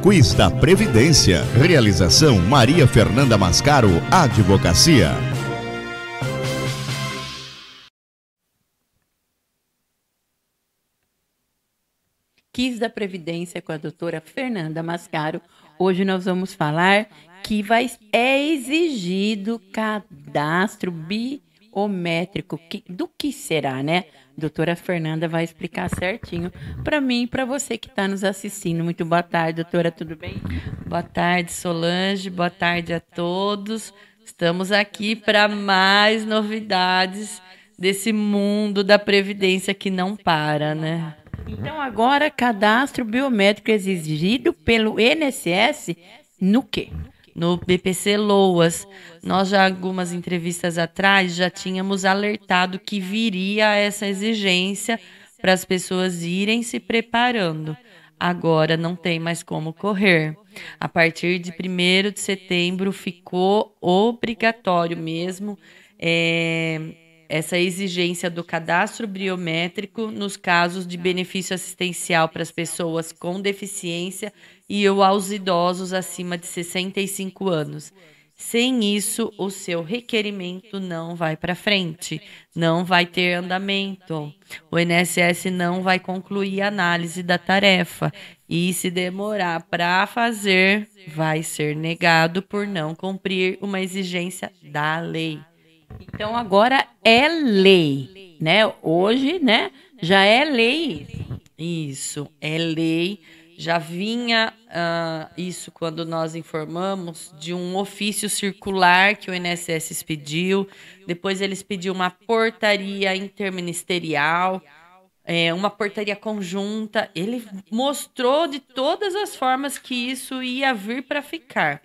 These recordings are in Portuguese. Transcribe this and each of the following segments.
Quiz da Previdência. Realização Maria Fernanda Mascaro, Advocacia. Quiz da Previdência com a doutora Fernanda Mascaro. Hoje nós vamos falar que é exigido cadastro biométrico. Do que será, né? Doutora Fernanda vai explicar certinho para mim e para você que está nos assistindo. Muito boa tarde, doutora, tudo bem? Boa tarde, Solange, boa tarde a todos. Estamos aqui para mais novidades desse mundo da Previdência que não para, né? Então, agora, cadastro biométrico exigido pelo INSS no quê? No BPC Loas. Nós já, algumas entrevistas atrás, já tínhamos alertado que viria essa exigência para as pessoas irem se preparando. Agora não tem mais como correr. A partir de 1º de setembro ficou obrigatório mesmo essa exigência do cadastro biométrico nos casos de benefício assistencial para as pessoas com deficiência e aos idosos acima de 65 anos. Sem isso, o seu requerimento não vai para frente, não vai ter andamento. O INSS não vai concluir a análise da tarefa e, se demorar para fazer, vai ser negado por não cumprir uma exigência da lei. Então, agora é lei, né? Hoje, né, já é lei. Isso, é lei. Já vinha isso quando nós informamos de um ofício circular que o INSS expediu. Depois eles pediram uma portaria interministerial, uma portaria conjunta. Ele mostrou de todas as formas que isso ia vir para ficar.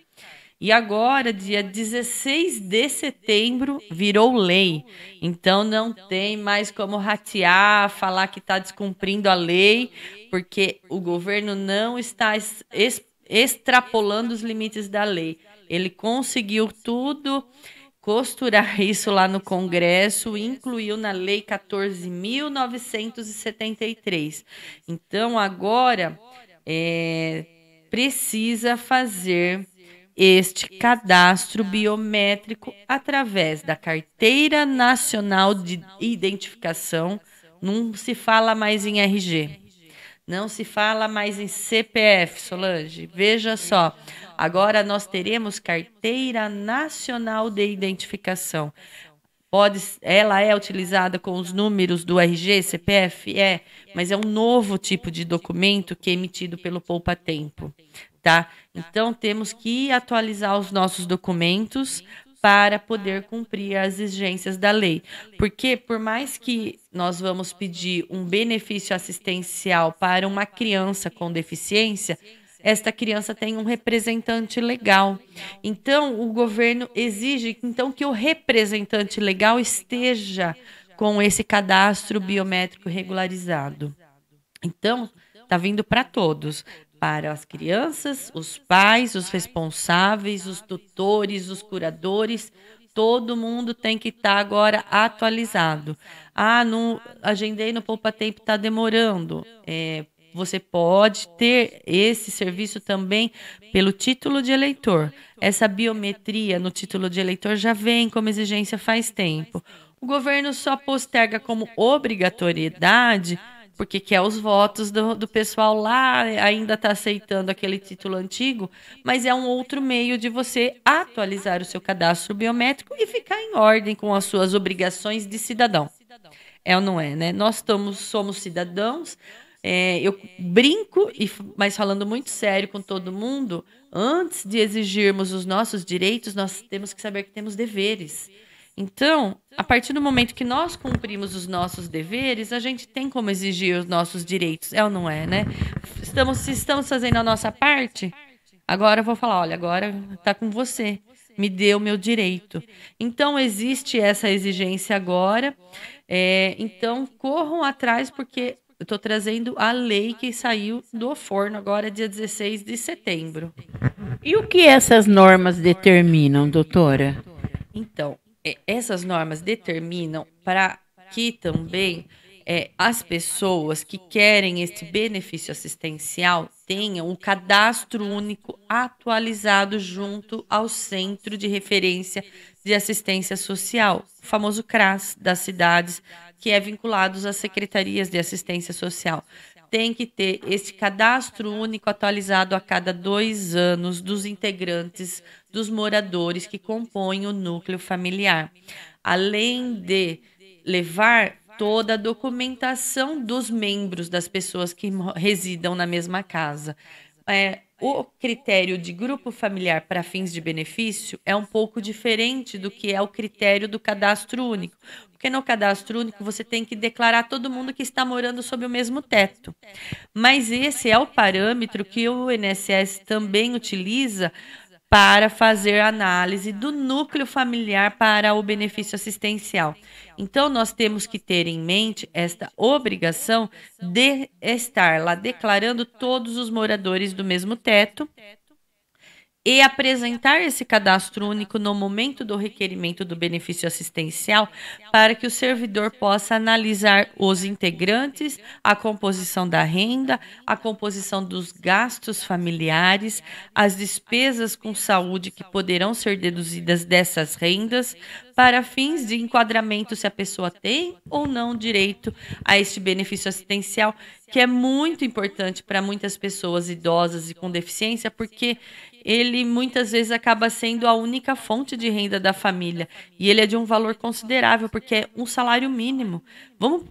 E agora, dia 16 de setembro, virou lei. Então, não tem mais como ratear, falar que está descumprindo a lei, porque o governo não está extrapolando os limites da lei. Ele conseguiu tudo, costurar isso lá no Congresso, incluiu na Lei 14.973. Então, agora, precisa fazer este cadastro biométrico através da Carteira Nacional de Identificação. Não se fala mais em RG, não se fala mais em CPF, Solange. Veja só, agora nós teremos Carteira Nacional de Identificação. Ela é utilizada com os números do RG, CPF? Mas é um novo tipo de documento que é emitido pelo Poupa Tempo. Tá? Então, temos que atualizar os nossos documentos para poder cumprir as exigências da lei. Porque, por mais que nós vamos pedir um benefício assistencial para uma criança com deficiência, esta criança tem um representante legal. Então, o governo exige que o representante legal esteja com esse cadastro biométrico regularizado. Então, está vindo para todos. Para as crianças, os pais, os responsáveis, os tutores, os curadores, todo mundo tem que estar agora atualizado. Não agendei no Poupa Tempo, está demorando. Você pode ter esse serviço também pelo título de eleitor. Essa biometria no título de eleitor já vem como exigência faz tempo. O governo só posterga como obrigatoriedade porque quer os votos do pessoal lá, ainda está aceitando aquele título antigo, mas é um outro meio de você atualizar o seu cadastro biométrico e ficar em ordem com as suas obrigações de cidadão. É ou não é, né? Nós somos cidadãos, eu brinco, mas falando muito sério com todo mundo, antes de exigirmos os nossos direitos, nós temos que saber que temos deveres. Então, a partir do momento que nós cumprimos os nossos deveres, a gente tem como exigir os nossos direitos. É ou não é, né? Se estamos fazendo a nossa parte, agora eu vou falar, olha, agora está com você. Me dê o meu direito. Então, existe essa exigência agora. Então, corram atrás, porque eu estou trazendo a lei que saiu do forno agora, dia 16 de setembro. E o que essas normas determinam, doutora? Então, essas normas determinam para que também as pessoas que querem este benefício assistencial tenham o cadastro único atualizado junto ao Centro de Referência de Assistência Social, o famoso CRAS das cidades, que é vinculado às secretarias de assistência social. Tem que ter esse cadastro único atualizado a cada 2 anos dos integrantes, dos moradores que compõem o núcleo familiar. Além de levar toda a documentação dos membros das pessoas que residam na mesma casa. O critério de grupo familiar para fins de benefício é um pouco diferente do que é o critério do cadastro único. Porque no cadastro único você tem que declarar todo mundo que está morando sob o mesmo teto. Mas esse é o parâmetro que o INSS também utiliza para fazer análise do núcleo familiar para o benefício assistencial. Então, nós temos que ter em mente esta obrigação de estar lá declarando todos os moradores do mesmo teto e apresentar esse cadastro único no momento do requerimento do benefício assistencial para que o servidor possa analisar os integrantes, a composição da renda, a composição dos gastos familiares, as despesas com saúde que poderão ser deduzidas dessas rendas, para fins de enquadramento se a pessoa tem ou não direito a este benefício assistencial, que é muito importante para muitas pessoas idosas e com deficiência, porque ele muitas vezes acaba sendo a única fonte de renda da família. E ele é de um valor considerável, porque é um salário mínimo. Vamos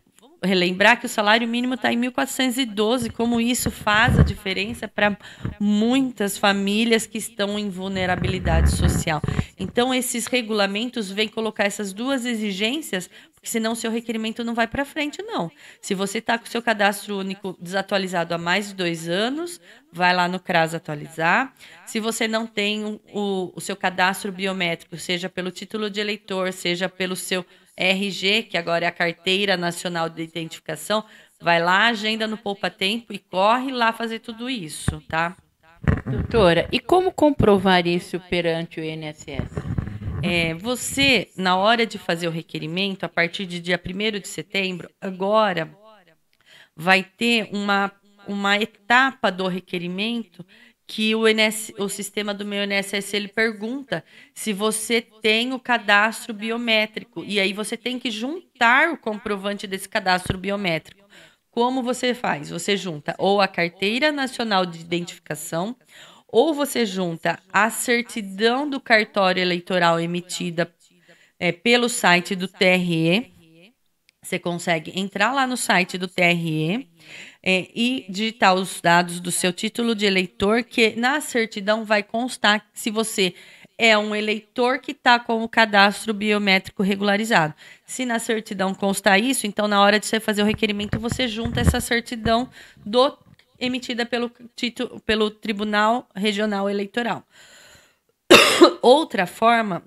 relembrar que o salário mínimo está em 1.412, como isso faz a diferença para muitas famílias que estão em vulnerabilidade social. Então, esses regulamentos vêm colocar essas duas exigências, porque senão o seu requerimento não vai para frente, não. Se você está com o seu cadastro único desatualizado há mais de 2 anos, vai lá no CRAS atualizar. Se você não tem o seu cadastro biométrico, seja pelo título de eleitor, seja pelo seu RG, que agora é a Carteira Nacional de Identificação, vai lá, agenda no Poupa Tempo e corre lá fazer tudo isso, tá? Doutora, e como comprovar isso perante o INSS? Você, na hora de fazer o requerimento, a partir de dia 1º de setembro, agora vai ter uma etapa do requerimento que o sistema do meu INSS ele pergunta se você tem o cadastro biométrico. E aí você tem que juntar o comprovante desse cadastro biométrico. Como você faz? Você junta ou a Carteira Nacional de Identificação, ou você junta a certidão do cartório eleitoral emitida pelo site do TRE. Você consegue entrar lá no site do TRE e digitar os dados do seu título de eleitor, que na certidão vai constar se você é um eleitor que está com o cadastro biométrico regularizado. Se na certidão constar isso, então na hora de você fazer o requerimento, você junta essa certidão emitida pelo Tribunal Regional Eleitoral. Outra forma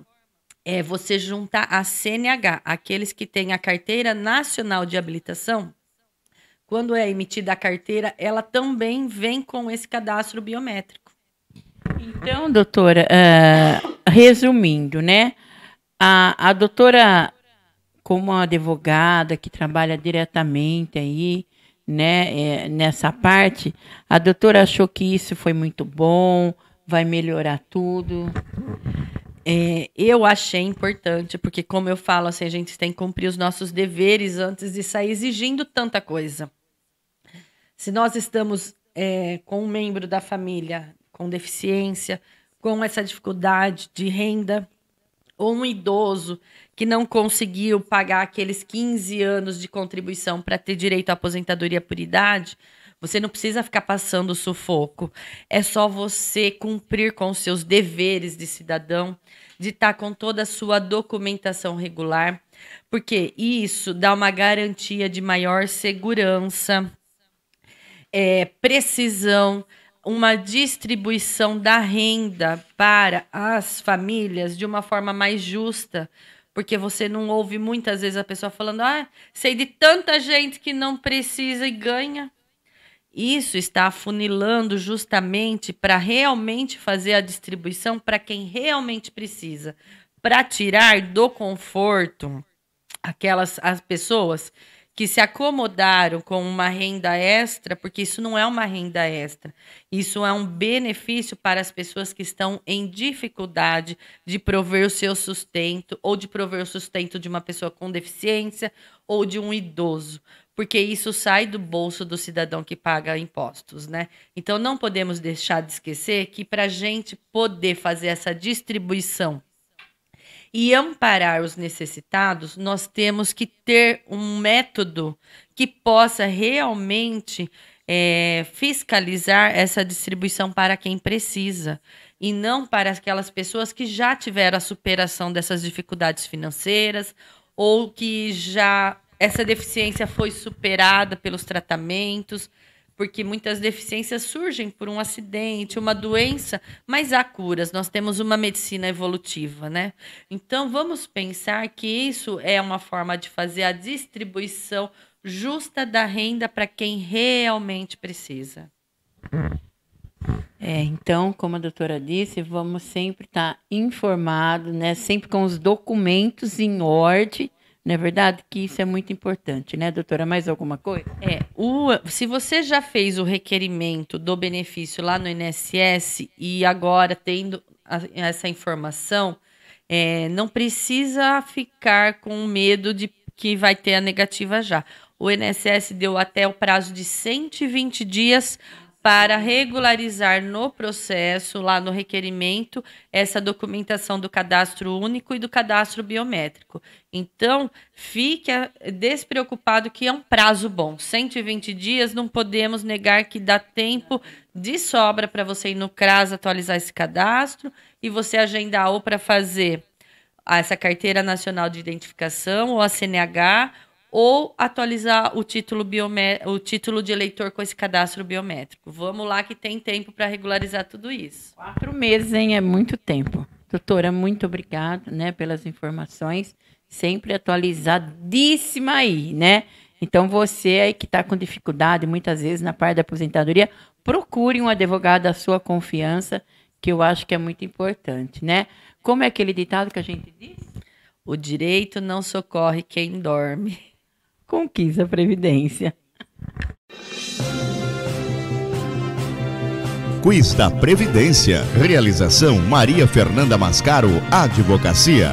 é você juntar a CNH, aqueles que têm a Carteira Nacional de Habilitação. Quando é emitida a carteira, ela também vem com esse cadastro biométrico. Então, doutora, resumindo, né? A doutora, como advogada que trabalha diretamente aí, né, nessa parte, a doutora achou que isso foi muito bom, vai melhorar tudo? Eu achei importante, porque como eu falo, assim, a gente tem que cumprir os nossos deveres antes de sair exigindo tanta coisa. Se nós estamos com um membro da família com deficiência, com essa dificuldade de renda, ou um idoso que não conseguiu pagar aqueles 15 anos de contribuição para ter direito à aposentadoria por idade, você não precisa ficar passando sufoco. É só você cumprir com os seus deveres de cidadão, de estar com toda a sua documentação regular, porque isso dá uma garantia de maior segurança, precisão, uma distribuição da renda para as famílias de uma forma mais justa, porque você não ouve muitas vezes a pessoa falando, sei de tanta gente que não precisa e ganha. Isso está afunilando justamente para realmente fazer a distribuição para quem realmente precisa, para tirar do conforto as pessoas que se acomodaram com uma renda extra, porque isso não é uma renda extra, isso é um benefício para as pessoas que estão em dificuldade de prover o seu sustento, ou de prover o sustento de uma pessoa com deficiência, ou de um idoso, porque isso sai do bolso do cidadão que paga impostos, né? Então, não podemos deixar de esquecer que para a gente poder fazer essa distribuição e amparar os necessitados, nós temos que ter um método que possa realmente fiscalizar essa distribuição para quem precisa e não para aquelas pessoas que já tiveram a superação dessas dificuldades financeiras ou que já essa deficiência foi superada pelos tratamentos, porque muitas deficiências surgem por um acidente, uma doença, mas há curas. Nós temos uma medicina evolutiva, né? Então, vamos pensar que isso é uma forma de fazer a distribuição justa da renda para quem realmente precisa. Então, como a doutora disse, vamos sempre estar informados, né? Sempre com os documentos em ordem. Não é verdade que isso é muito importante, né, doutora? Mais alguma coisa? Se você já fez o requerimento do benefício lá no INSS e agora tendo essa informação, não precisa ficar com medo de que vai ter a negativa já. O INSS deu até o prazo de 120 dias para regularizar no processo, lá no requerimento, essa documentação do cadastro único e do cadastro biométrico. Então, fique despreocupado que é um prazo bom. 120 dias, não podemos negar que dá tempo de sobra para você ir no CRAS atualizar esse cadastro e você agendar ou para fazer essa Carteira Nacional de Identificação ou a CNH, ou atualizar o título de eleitor com esse cadastro biométrico. Vamos lá que tem tempo para regularizar tudo isso. 4 meses, hein? É muito tempo. Doutora, muito obrigada, né, pelas informações. Sempre atualizadíssima aí, né? Então, você aí que está com dificuldade, muitas vezes, na parte da aposentadoria, procure um advogado da sua confiança, que eu acho que é muito importante, né? Como é aquele ditado que a gente diz? O direito não socorre quem dorme. Conquista a Previdência. Quiz da Previdência. Realização Maria Fernanda Mascaro, Advocacia.